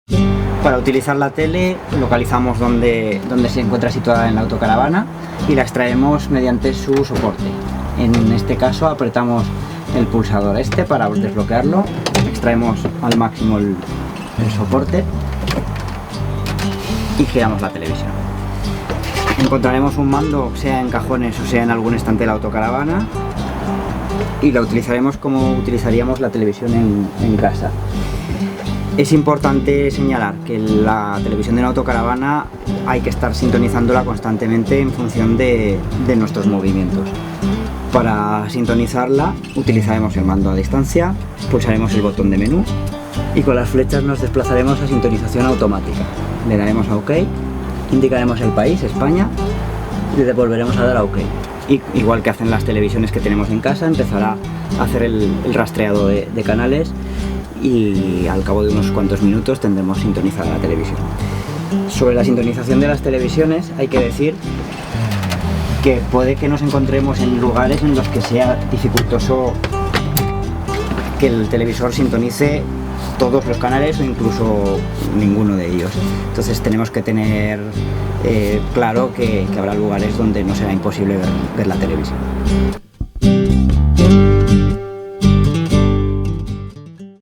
Para utilizar la tele localizamos donde se encuentra situada en la autocaravana y la extraemos mediante su soporte. En este caso apretamos el pulsador para desbloquearlo, extraemos al máximo el soporte y giramos la televisión. Encontraremos un mando, sea en cajones o sea en algún estante de la autocaravana, y la utilizaremos como utilizaríamos la televisión en casa. Es importante señalar que la televisión de la autocaravana hay que estar sintonizándola constantemente en función de nuestros movimientos. Para sintonizarla utilizaremos el mando a distancia, pulsaremos el botón de menú y con las flechas nos desplazaremos a sintonización automática. Le daremos a OK, indicaremos el país, España, y le volveremos a dar a OK. Y, igual que hacen las televisiones que tenemos en casa, empezará a hacer el rastreado de canales y al cabo de unos cuantos minutos tendremos sintonizada la televisión. Sobre la sintonización de las televisiones hay que decir que puede que nos encontremos en lugares en los que sea dificultoso que el televisor sintonice todos los canales o incluso ninguno de ellos. Entonces tenemos que tener claro que habrá lugares donde no será imposible ver la televisión.